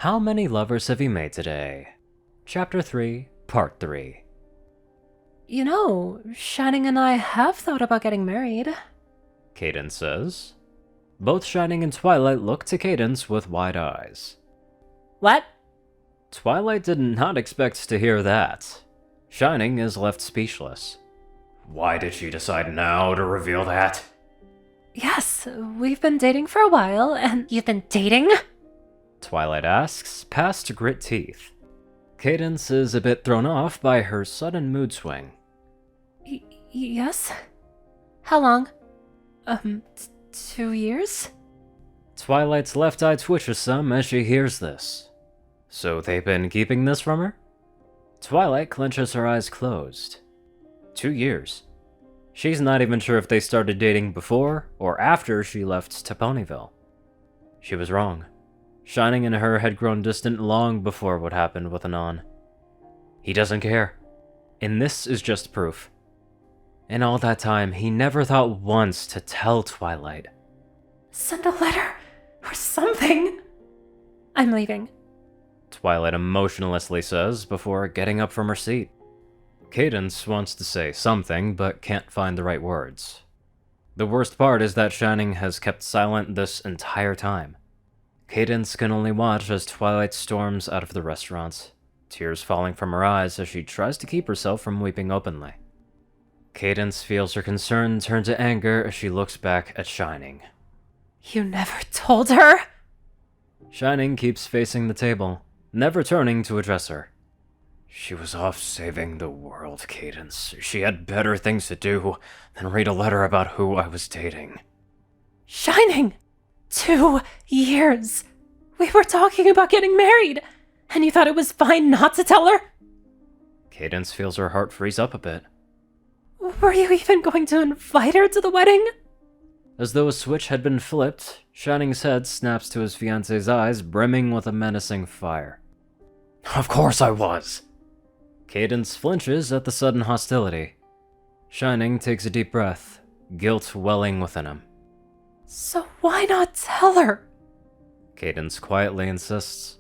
How many lovers have you made today? Chapter 3, Part 3. You know, Shining and I have thought about getting married. Cadence says. Both Shining and Twilight look to Cadence with wide eyes. What? Twilight did not expect to hear that. Shining is left speechless. Why did she decide now to reveal that? Yes, we've been dating for a while, and you've been dating? Twilight asks, past grit teeth. Cadence is a bit thrown off by her sudden mood swing. Yes? How long? 2 years? Twilight's left eye twitches some as she hears this. So they've been keeping this from her? Twilight clenches her eyes closed. 2 years. She's not even sure if they started dating before or after she left to Ponyville. She was wrong. Shining and her had grown distant long before what happened with Anon. He doesn't care. And this is just proof. In all that time, he never thought once to tell Twilight. Send a letter or something. I'm leaving. Twilight emotionlessly says before getting up from her seat. Cadence wants to say something, but can't find the right words. The worst part is that Shining has kept silent this entire time. Cadence can only watch as Twilight storms out of the restaurant, tears falling from her eyes as she tries to keep herself from weeping openly. Cadence feels her concern turn to anger as she looks back at Shining. You never told her? Shining keeps facing the table, never turning to address her. She was off saving the world, Cadence. She had better things to do than read a letter about who I was dating. Shining! 2 years! We were talking about getting married, and you thought it was fine not to tell her? Cadence feels her heart freeze up a bit. Were you even going to invite her to the wedding? As though a switch had been flipped, Shining's head snaps to his fiancée's eyes, brimming with a menacing fire. Of course I was! Cadence flinches at the sudden hostility. Shining takes a deep breath, guilt welling within him. So why not tell her? Cadence quietly insists.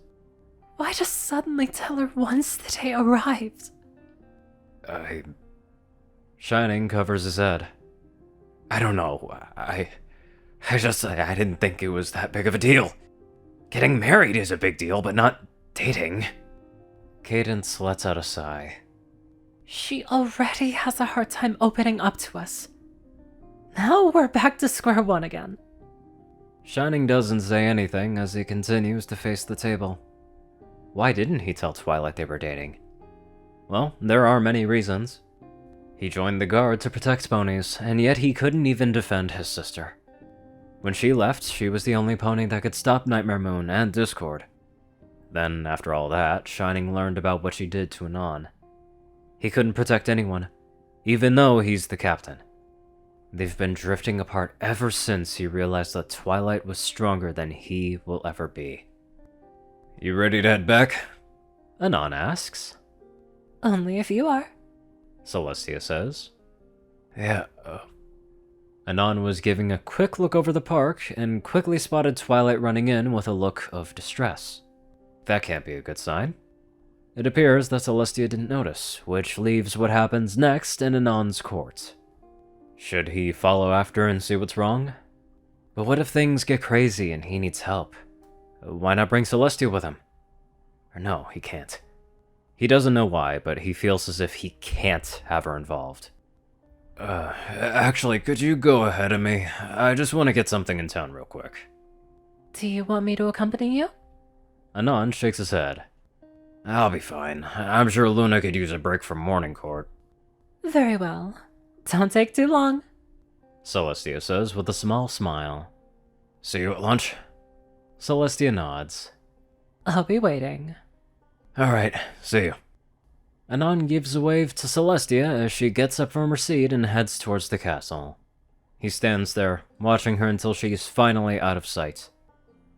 Why just suddenly tell her once the day arrived? Shining covers his head. I don't know. I didn't think it was that big of a deal. Getting married is a big deal, but not dating. Cadence lets out a sigh. She already has a hard time opening up to us. Now we're back to square one again. Shining doesn't say anything as he continues to face the table. Why didn't he tell Twilight they were dating? Well, there are many reasons. He joined the guard to protect ponies, and yet he couldn't even defend his sister. When she left, she was the only pony that could stop Nightmare Moon and Discord. Then, after all that, Shining learned about what she did to Anon. He couldn't protect anyone, even though he's the captain. They've been drifting apart ever since he realized that Twilight was stronger than he will ever be. You ready to head back? Anon asks. Only if you are. Celestia says. Yeah, Anon was giving a quick look over the park and quickly spotted Twilight running in with a look of distress. That can't be a good sign. It appears that Celestia didn't notice, which leaves what happens next in Anon's court. Should he follow after and see what's wrong? But what if things get crazy and he needs help? Why not bring Celestia with him? Or no, he can't. He doesn't know why, but he feels as if he can't have her involved. Actually, could you go ahead of me? I just want to get something in town real quick. Do you want me to accompany you? Anon shakes his head. I'll be fine. I'm sure Luna could use a break from morning court. Very well. Don't take too long. Celestia says with a small smile. See you at lunch? Celestia nods. I'll be waiting. Alright, see you. Anon gives a wave to Celestia as she gets up from her seat and heads towards the castle. He stands there, watching her until she is finally out of sight.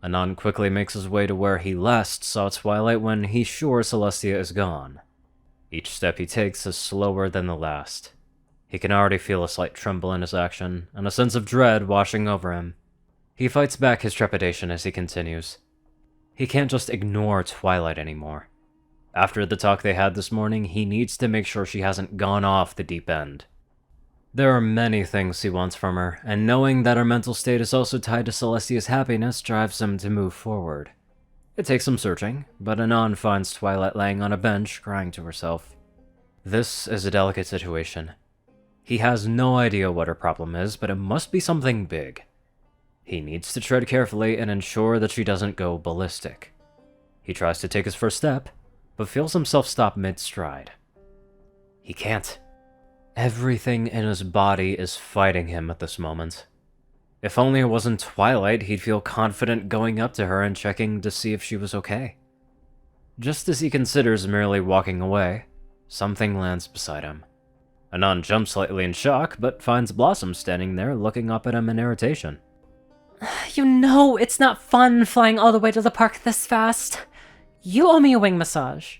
Anon quickly makes his way to where he last saw Twilight when he's sure Celestia is gone. Each step he takes is slower than the last. He can already feel a slight tremble in his action, and a sense of dread washing over him. He fights back his trepidation as he continues. He can't just ignore Twilight anymore. After the talk they had this morning, he needs to make sure she hasn't gone off the deep end. There are many things he wants from her, and knowing that her mental state is also tied to Celestia's happiness drives him to move forward. It takes some searching, but Anon finds Twilight laying on a bench, crying to herself. This is a delicate situation. He has no idea what her problem is, but it must be something big. He needs to tread carefully and ensure that she doesn't go ballistic. He tries to take his first step, but feels himself stop mid-stride. He can't. Everything in his body is fighting him at this moment. If only it wasn't Twilight, he'd feel confident going up to her and checking to see if she was okay. Just as he considers merely walking away, something lands beside him. Anon jumps slightly in shock, but finds Blossom standing there looking up at him in irritation. You know it's not fun flying all the way to the park this fast. You owe me a wing massage.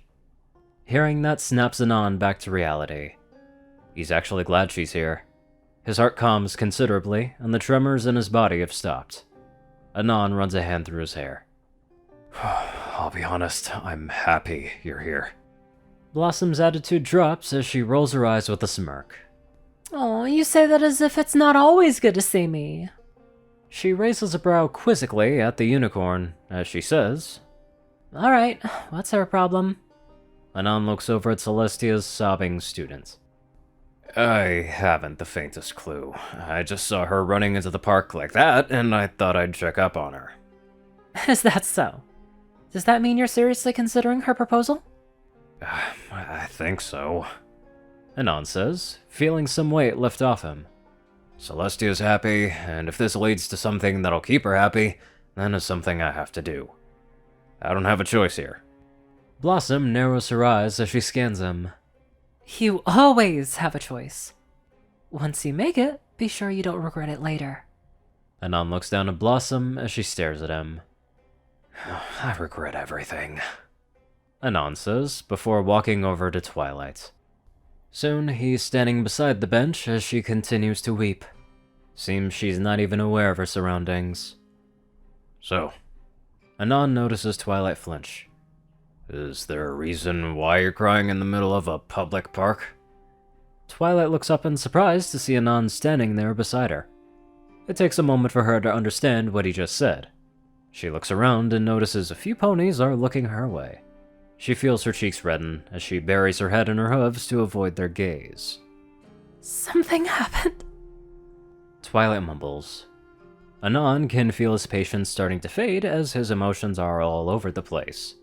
Hearing that snaps Anon back to reality. He's actually glad she's here. His heart calms considerably, and the tremors in his body have stopped. Anon runs a hand through his hair. I'll be honest, I'm happy you're here. Blossom's attitude drops as she rolls her eyes with a smirk. Oh, you say that as if it's not always good to see me. She raises a brow quizzically at the unicorn, as she says, Alright, what's her problem? Anon looks over at Celestia's sobbing student. I haven't the faintest clue. I just saw her running into the park like that, and I thought I'd check up on her. Is that so? Does that mean you're seriously considering her proposal? I think so. Anon says, feeling some weight lift off him. Celestia's happy, and if this leads to something that'll keep her happy, then it's something I have to do. I don't have a choice here. Blossom narrows her eyes as she scans him. You always have a choice. Once you make it, be sure you don't regret it later. Anon looks down at Blossom as she stares at him. I regret everything, Anon says, before walking over to Twilight. Soon, he's standing beside the bench as she continues to weep. Seems she's not even aware of her surroundings. So, Anon notices Twilight flinch. Is there a reason why you're crying in the middle of a public park? Twilight looks up in surprise to see Anon standing there beside her. It takes a moment for her to understand what he just said. She looks around and notices a few ponies are looking her way. She feels her cheeks redden as she buries her head in her hooves to avoid their gaze. Something happened. Twilight mumbles. Anon can feel his patience starting to fade as his emotions are all over the place.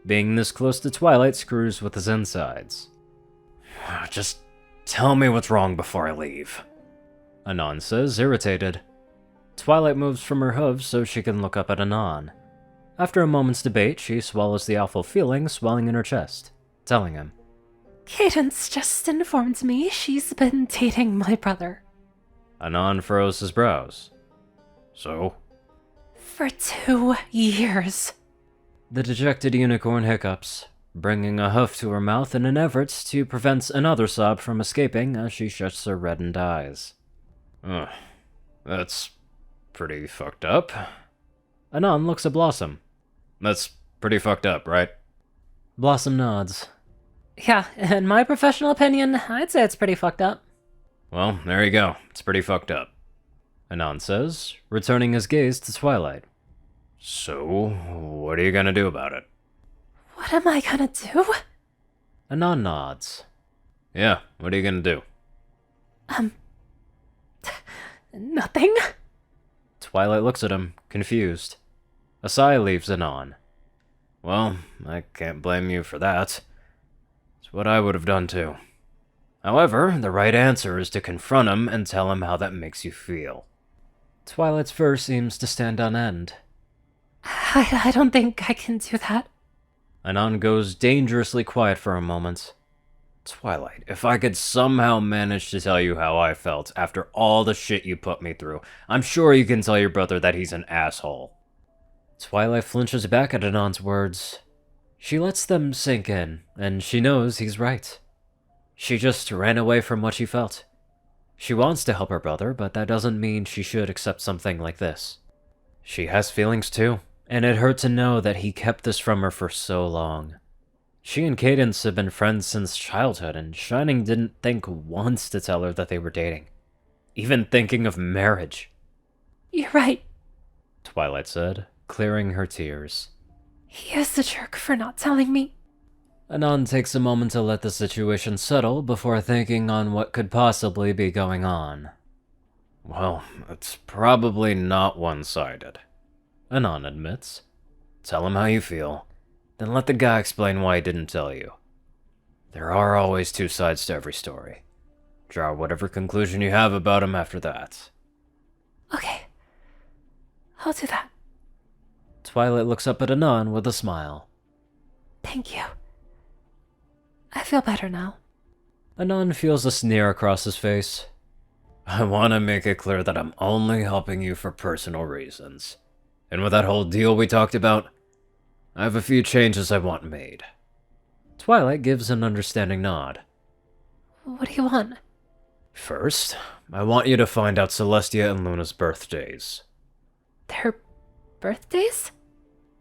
Being this close to Twilight screws with his insides. Just tell me what's wrong before I leave, Anon says, irritated. Twilight moves from her hooves so she can look up at Anon. After a moment's debate, she swallows the awful feeling swelling in her chest, telling him, Cadence just informed me she's been dating my brother. Anon furrows his brows. So? For 2 years. The dejected unicorn hiccups, bringing a hoof to her mouth in an effort to prevent another sob from escaping as she shuts her reddened eyes. That's pretty fucked up. Anon looks at Blossom. That's pretty fucked up, right? Blossom nods. Yeah, in my professional opinion, I'd say it's pretty fucked up. Well, there you go. It's pretty fucked up, Anon says, returning his gaze to Twilight. So, what are you gonna do about it? What am I gonna do? Anon nods. Yeah, what are you gonna do? Nothing. Twilight looks at him, confused. A sigh leaves Anon. Well, I can't blame you for that. It's what I would have done too. However, the right answer is to confront him and tell him how that makes you feel. Twilight's fur seems to stand on end. I don't think I can do that. Anon goes dangerously quiet for a moment. Twilight, if I could somehow manage to tell you how I felt after all the shit you put me through, I'm sure you can tell your brother that he's an asshole. Twilight flinches back at Anon's words. She lets them sink in, and she knows he's right. She just ran away from what she felt. She wants to help her brother, but that doesn't mean she should accept something like this. She has feelings too, And it hurt to know that he kept this from her for so long. She and Cadence had been friends since childhood, and Shining didn't think once to tell her that they were dating. Even thinking of marriage. You're right. Twilight said, clearing her tears. He is a jerk for not telling me. Anon takes a moment to let the situation settle before thinking on what could possibly be going on. Well, it's probably not one-sided, Anon admits. Tell him how you feel, then let the guy explain why he didn't tell you. There are always two sides to every story. Draw whatever conclusion you have about him after that. Okay. I'll do that. Twilight looks up at Anon with a smile. Thank you. I feel better now. Anon feels a sneer across his face. I want to make it clear that I'm only helping you for personal reasons. And with that whole deal we talked about, I have a few changes I want made. Twilight gives an understanding nod. What do you want? First, I want you to find out Celestia and Luna's birthdays. Their birthdays?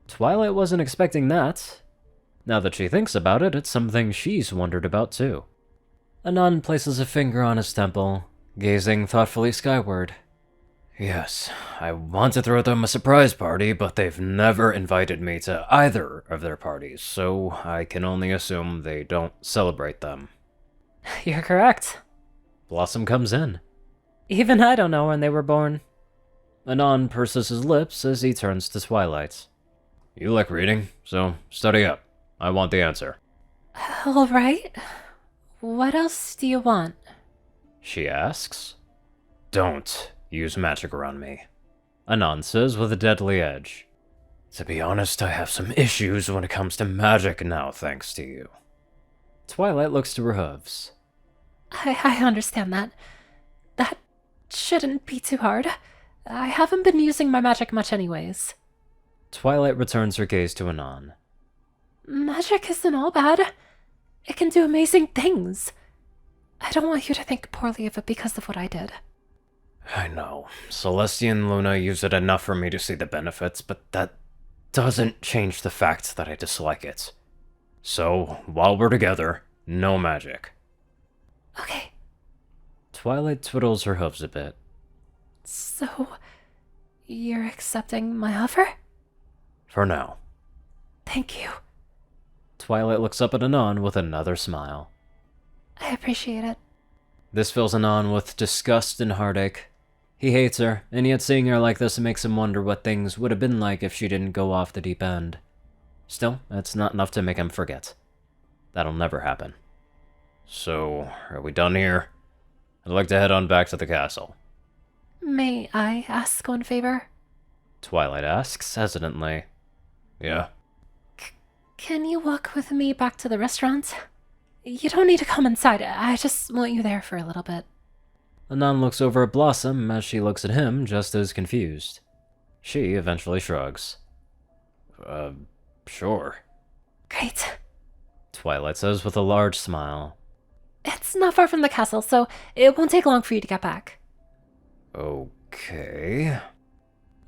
Twilight wasn't expecting that. Now that she thinks about it, it's something she's wondered about too. Anon places a finger on his temple, gazing thoughtfully skyward. Yes, I want to throw them a surprise party, but they've never invited me to either of their parties, so I can only assume they don't celebrate them. You're correct. Blossom comes in. Even I don't know when they were born. Anon purses his lips as he turns to Twilight. You like reading, so study up. I want the answer. All right. What else do you want? She asks. Don't use magic around me, Anon says with a deadly edge. To be honest, I have some issues when it comes to magic now, thanks to you. Twilight looks to her hooves. I understand that. That shouldn't be too hard. I haven't been using my magic much anyways. Twilight returns her gaze to Anon. Magic isn't all bad. It can do amazing things. I don't want you to think poorly of it because of what I did. I know. Celestia and Luna use it enough for me to see the benefits, but that doesn't change the fact that I dislike it. So, while we're together, no magic. Okay. Twilight twiddles her hooves a bit. So, you're accepting my offer? For now. Thank you. Twilight looks up at Anon with another smile. I appreciate it. This fills Anon with disgust and heartache. He hates her, and yet seeing her like this makes him wonder what things would have been like if she didn't go off the deep end. Still, that's not enough to make him forget. That'll never happen. So, are we done here? I'd like to head on back to the castle. May I ask one favor? Twilight asks, hesitantly. Yeah? Can you walk with me back to the restaurant? You don't need to come inside. I just want you there for a little bit. Anon looks over at Blossom as she looks at him, just as confused. She eventually shrugs. Sure. Great. Twilight says with a large smile. It's not far from the castle, so it won't take long for you to get back. Okay.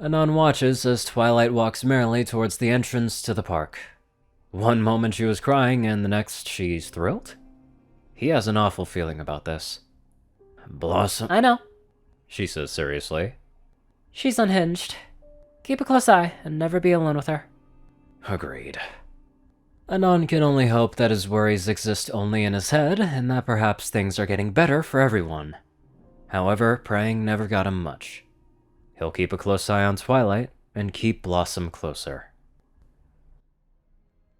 Anon watches as Twilight walks merrily towards the entrance to the park. One moment she was crying, and the next she's thrilled? He has an awful feeling about this. Blossom... I know. She says seriously. She's unhinged. Keep a close eye, and never be alone with her. Agreed. Anon can only hope that his worries exist only in his head, and that perhaps things are getting better for everyone. However, praying never got him much. He'll keep a close eye on Twilight, and keep Blossom closer.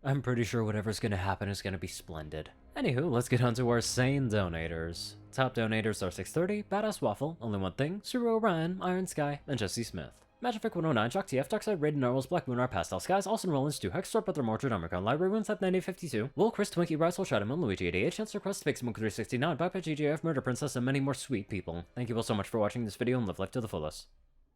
I'm pretty sure whatever's gonna happen is gonna be splendid. Anywho, let's get on to our sane donators. Top donators are 630, BadassWaffle, Only One Thing, Ceru, Orion, IronSky, and Jessie Smith. Magic 109, JockeTF, Darkside, Raid, Narwhals, Black Moon, Pastel Skies, Austin Rollins, 2 Hex, Storp, Brother Mortar, Omicron, Library, Wynn, Type 9052, Will, Chris, Twinkie, Brightsol, Shadowman, Luigi 88, Chancellor Quest, Fix, Monk 369, Bypad, GGF, Murder Princess, and many more sweet people. Thank you all so much for watching this video and live life to the fullest.